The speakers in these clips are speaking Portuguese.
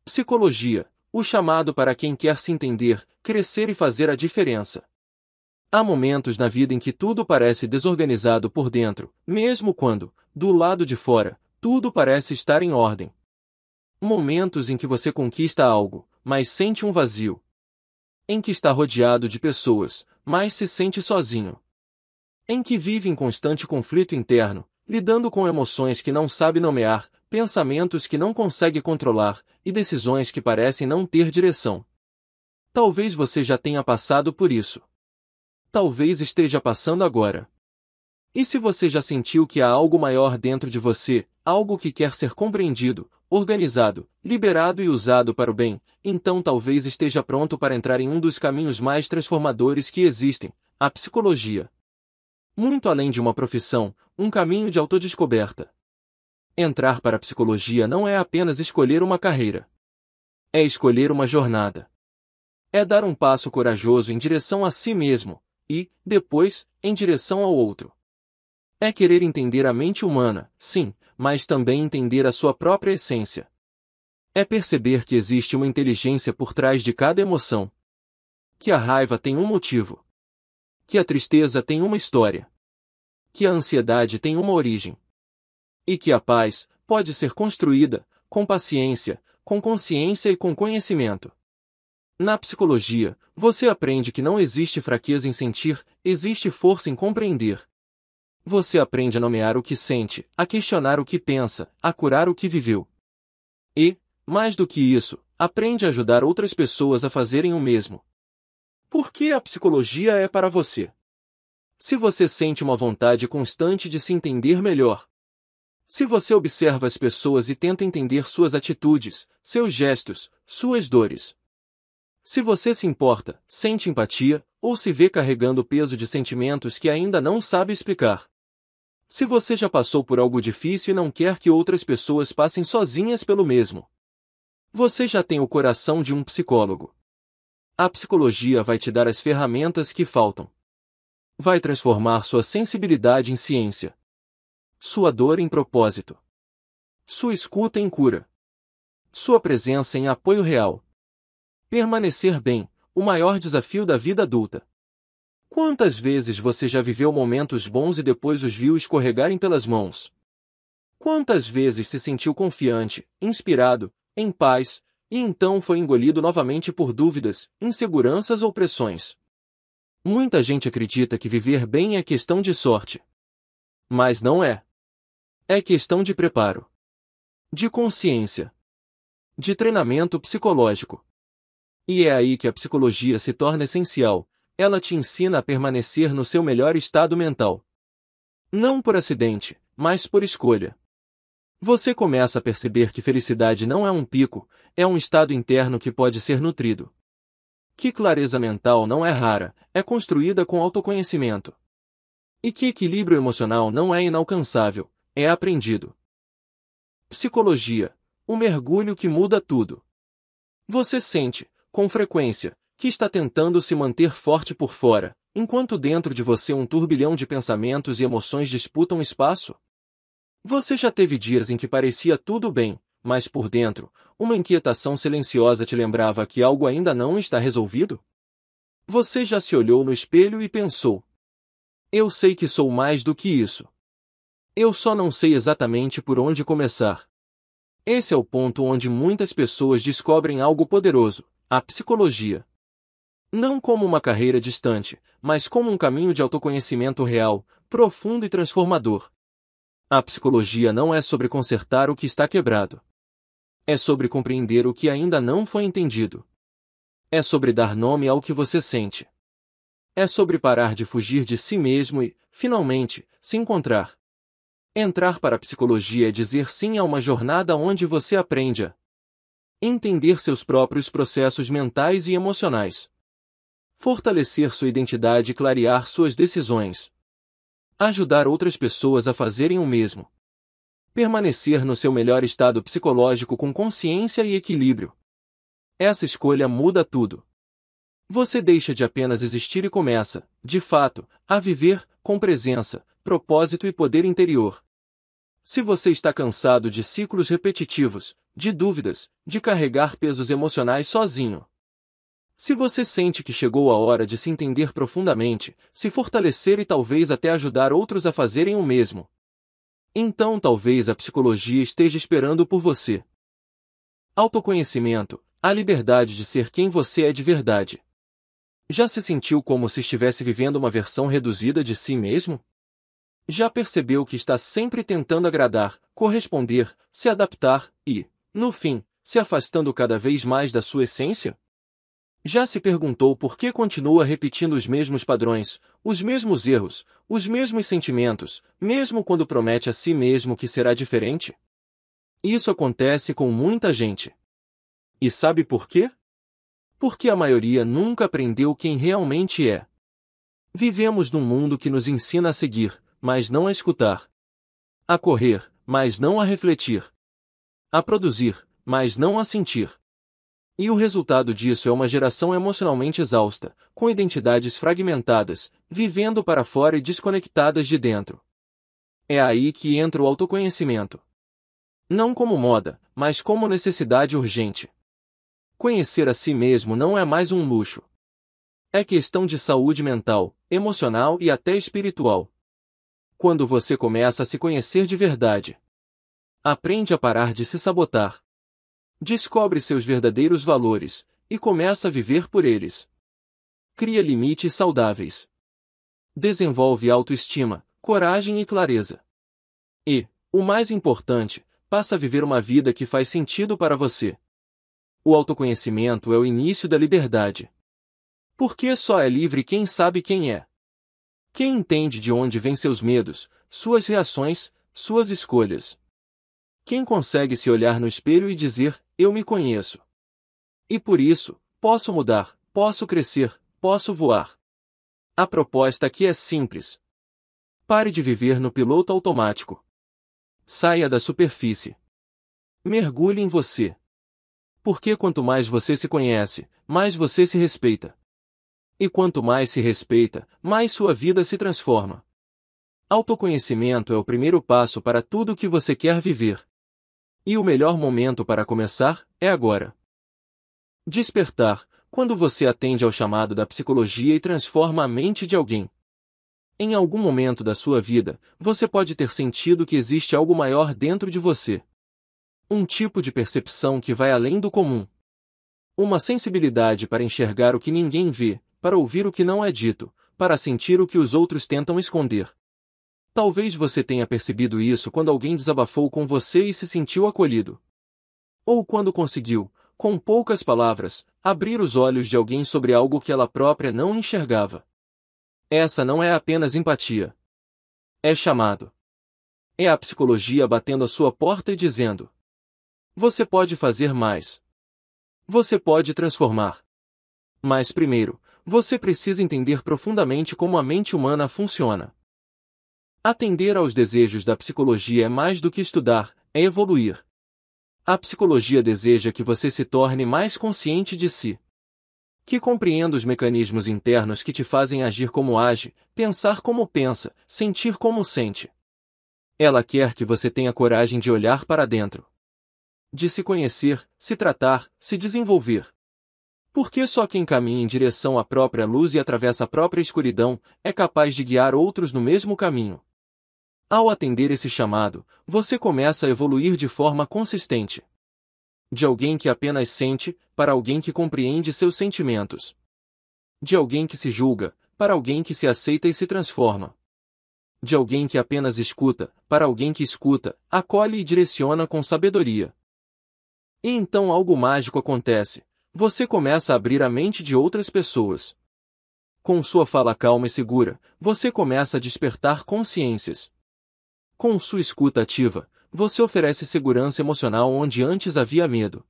Psicologia, o chamado para quem quer se entender, crescer e fazer a diferença. Há momentos na vida em que tudo parece desorganizado por dentro, mesmo quando, do lado de fora, tudo parece estar em ordem. Momentos em que você conquista algo, mas sente um vazio. Em que está rodeado de pessoas, mas se sente sozinho. Em que vive em constante conflito interno, lidando com emoções que não sabe nomear, pensamentos que não consegue controlar, e decisões que parecem não ter direção. Talvez você já tenha passado por isso. Talvez esteja passando agora. E se você já sentiu que há algo maior dentro de você, algo que quer ser compreendido, organizado, liberado e usado para o bem, então talvez esteja pronto para entrar em um dos caminhos mais transformadores que existem, a psicologia. Muito além de uma profissão, um caminho de autodescoberta. Entrar para a psicologia não é apenas escolher uma carreira. É escolher uma jornada. É dar um passo corajoso em direção a si mesmo, e, depois, em direção ao outro. É querer entender a mente humana, sim, mas também entender a sua própria essência. É perceber que existe uma inteligência por trás de cada emoção. Que a raiva tem um motivo. Que a tristeza tem uma história. Que a ansiedade tem uma origem. E que a paz pode ser construída, com paciência, com consciência e com conhecimento. Na psicologia, você aprende que não existe fraqueza em sentir, existe força em compreender. Você aprende a nomear o que sente, a questionar o que pensa, a curar o que viveu. E, mais do que isso, aprende a ajudar outras pessoas a fazerem o mesmo. Por que a psicologia é para você? Se você sente uma vontade constante de se entender melhor. Se você observa as pessoas e tenta entender suas atitudes, seus gestos, suas dores. Se você se importa, sente empatia, ou se vê carregando o peso de sentimentos que ainda não sabe explicar. Se você já passou por algo difícil e não quer que outras pessoas passem sozinhas pelo mesmo. Você já tem o coração de um psicólogo. A psicologia vai te dar as ferramentas que faltam. Vai transformar sua sensibilidade em ciência. Sua dor em propósito. Sua escuta em cura. Sua presença em apoio real. Permanecer bem, o maior desafio da vida adulta. Quantas vezes você já viveu momentos bons e depois os viu escorregarem pelas mãos? Quantas vezes se sentiu confiante, inspirado, em paz, e então foi engolido novamente por dúvidas, inseguranças ou pressões? Muita gente acredita que viver bem é questão de sorte. Mas não é. É questão de preparo. De consciência. De treinamento psicológico. E é aí que a psicologia se torna essencial. Ela te ensina a permanecer no seu melhor estado mental. Não por acidente, mas por escolha. Você começa a perceber que felicidade não é um pico, é um estado interno que pode ser nutrido. Que clareza mental não é rara, é construída com autoconhecimento. E que equilíbrio emocional não é inalcançável, é aprendido. Psicologia, o mergulho que muda tudo. Você sente, com frequência, que está tentando se manter forte por fora, enquanto dentro de você um turbilhão de pensamentos e emoções disputam espaço? Você já teve dias em que parecia tudo bem, mas por dentro, uma inquietação silenciosa te lembrava que algo ainda não está resolvido? Você já se olhou no espelho e pensou: eu sei que sou mais do que isso. Eu só não sei exatamente por onde começar. Esse é o ponto onde muitas pessoas descobrem algo poderoso, a psicologia. Não como uma carreira distante, mas como um caminho de autoconhecimento real, profundo e transformador. A psicologia não é sobre consertar o que está quebrado. É sobre compreender o que ainda não foi entendido. É sobre dar nome ao que você sente. É sobre parar de fugir de si mesmo e, finalmente, se encontrar. Entrar para a psicologia é dizer sim a uma jornada onde você aprende a entender seus próprios processos mentais e emocionais. Fortalecer sua identidade e clarear suas decisões. Ajudar outras pessoas a fazerem o mesmo. Permanecer no seu melhor estado psicológico com consciência e equilíbrio. Essa escolha muda tudo. Você deixa de apenas existir e começa, de fato, a viver, com presença, propósito e poder interior. Se você está cansado de ciclos repetitivos, de dúvidas, de carregar pesos emocionais sozinho. Se você sente que chegou a hora de se entender profundamente, se fortalecer e talvez até ajudar outros a fazerem o mesmo, então talvez a psicologia esteja esperando por você. Autoconhecimento, a liberdade de ser quem você é de verdade. Já se sentiu como se estivesse vivendo uma versão reduzida de si mesmo? Já percebeu que está sempre tentando agradar, corresponder, se adaptar e, no fim, se afastando cada vez mais da sua essência? Já se perguntou por que continua repetindo os mesmos padrões, os mesmos erros, os mesmos sentimentos, mesmo quando promete a si mesmo que será diferente? Isso acontece com muita gente. E sabe por quê? Porque a maioria nunca aprendeu quem realmente é. Vivemos num mundo que nos ensina a seguir, mas não a escutar. A correr, mas não a refletir. A produzir, mas não a sentir. E o resultado disso é uma geração emocionalmente exausta, com identidades fragmentadas, vivendo para fora e desconectadas de dentro. É aí que entra o autoconhecimento. Não como moda, mas como necessidade urgente. Conhecer a si mesmo não é mais um luxo. É questão de saúde mental, emocional e até espiritual. Quando você começa a se conhecer de verdade, aprende a parar de se sabotar. Descobre seus verdadeiros valores, e começa a viver por eles. Cria limites saudáveis. Desenvolve autoestima, coragem e clareza. E, o mais importante, passa a viver uma vida que faz sentido para você. O autoconhecimento é o início da liberdade. Porque só é livre quem sabe quem é. Quem entende de onde vêm seus medos, suas reações, suas escolhas. Quem consegue se olhar no espelho e dizer, eu me conheço. E por isso, posso mudar, posso crescer, posso voar. A proposta aqui é simples. Pare de viver no piloto automático. Saia da superfície. Mergulhe em você. Porque quanto mais você se conhece, mais você se respeita. E quanto mais se respeita, mais sua vida se transforma. Autoconhecimento é o primeiro passo para tudo o que você quer viver. E o melhor momento para começar é agora. Despertar, quando você atende ao chamado da psicologia e transforma a mente de alguém. Em algum momento da sua vida, você pode ter sentido que existe algo maior dentro de você. Um tipo de percepção que vai além do comum. Uma sensibilidade para enxergar o que ninguém vê, para ouvir o que não é dito, para sentir o que os outros tentam esconder. Talvez você tenha percebido isso quando alguém desabafou com você e se sentiu acolhido. Ou quando conseguiu, com poucas palavras, abrir os olhos de alguém sobre algo que ela própria não enxergava. Essa não é apenas empatia. É chamado. É a psicologia batendo a sua porta e dizendo: você pode fazer mais. Você pode transformar. Mas primeiro, você precisa entender profundamente como a mente humana funciona. Atender aos desejos da psicologia é mais do que estudar, é evoluir. A psicologia deseja que você se torne mais consciente de si. Que compreenda os mecanismos internos que te fazem agir como age, pensar como pensa, sentir como sente. Ela quer que você tenha coragem de olhar para dentro. De se conhecer, se tratar, se desenvolver. Porque só quem caminha em direção à própria luz e atravessa a própria escuridão, é capaz de guiar outros no mesmo caminho. Ao atender esse chamado, você começa a evoluir de forma consistente. De alguém que apenas sente, para alguém que compreende seus sentimentos. De alguém que se julga, para alguém que se aceita e se transforma. De alguém que apenas escuta, para alguém que escuta, acolhe e direciona com sabedoria. E então algo mágico acontece. Você começa a abrir a mente de outras pessoas. Com sua fala calma e segura, você começa a despertar consciências. Com sua escuta ativa, você oferece segurança emocional onde antes havia medo.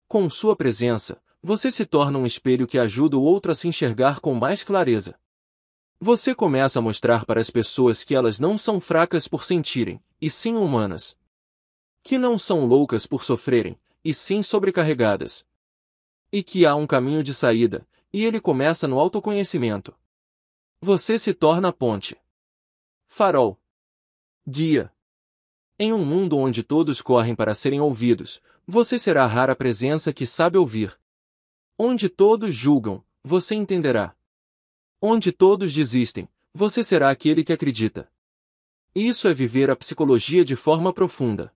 Com sua presença, você se torna um espelho que ajuda o outro a se enxergar com mais clareza. Você começa a mostrar para as pessoas que elas não são fracas por sentirem, e sim humanas. Que não são loucas por sofrerem, e sim sobrecarregadas. E que há um caminho de saída, e ele começa no autoconhecimento. Você se torna a ponte. Farol. Guia. Em um mundo onde todos correm para serem ouvidos, você será a rara presença que sabe ouvir. Onde todos julgam, você entenderá. Onde todos desistem, você será aquele que acredita. Isso é viver a psicologia de forma profunda.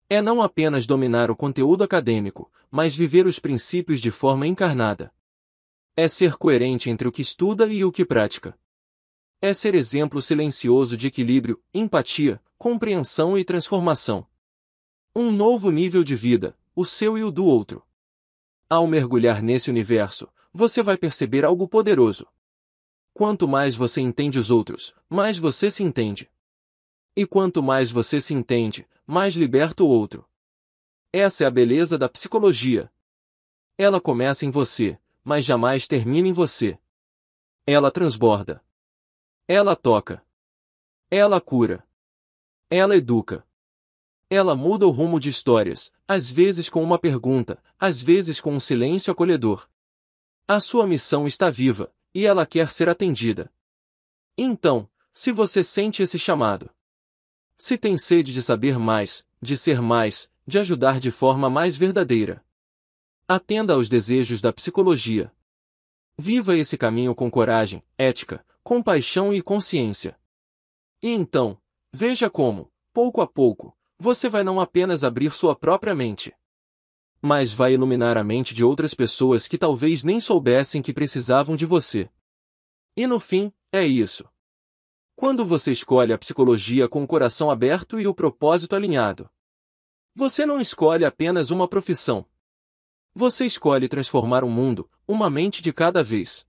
É não apenas dominar o conteúdo acadêmico, mas viver os princípios de forma encarnada. É ser coerente entre o que estuda e o que pratica. É ser exemplo silencioso de equilíbrio, empatia, compreensão e transformação. Um novo nível de vida, o seu e o do outro. Ao mergulhar nesse universo, você vai perceber algo poderoso. Quanto mais você entende os outros, mais você se entende. E quanto mais você se entende, mais liberta o outro. Essa é a beleza da psicologia. Ela começa em você, mas jamais termina em você. Ela transborda. Ela toca. Ela cura. Ela educa. Ela muda o rumo de histórias, às vezes com uma pergunta, às vezes com um silêncio acolhedor. A sua missão está viva, e ela quer ser atendida. Então, se você sente esse chamado, se tem sede de saber mais, de ser mais, de ajudar de forma mais verdadeira, atenda aos desejos da psicologia. Viva esse caminho com coragem, ética, compaixão e consciência. E então, veja como, pouco a pouco, você vai não apenas abrir sua própria mente, mas vai iluminar a mente de outras pessoas que talvez nem soubessem que precisavam de você. E no fim, é isso. Quando você escolhe a psicologia com o coração aberto e o propósito alinhado, você não escolhe apenas uma profissão. Você escolhe transformar o mundo, uma mente de cada vez.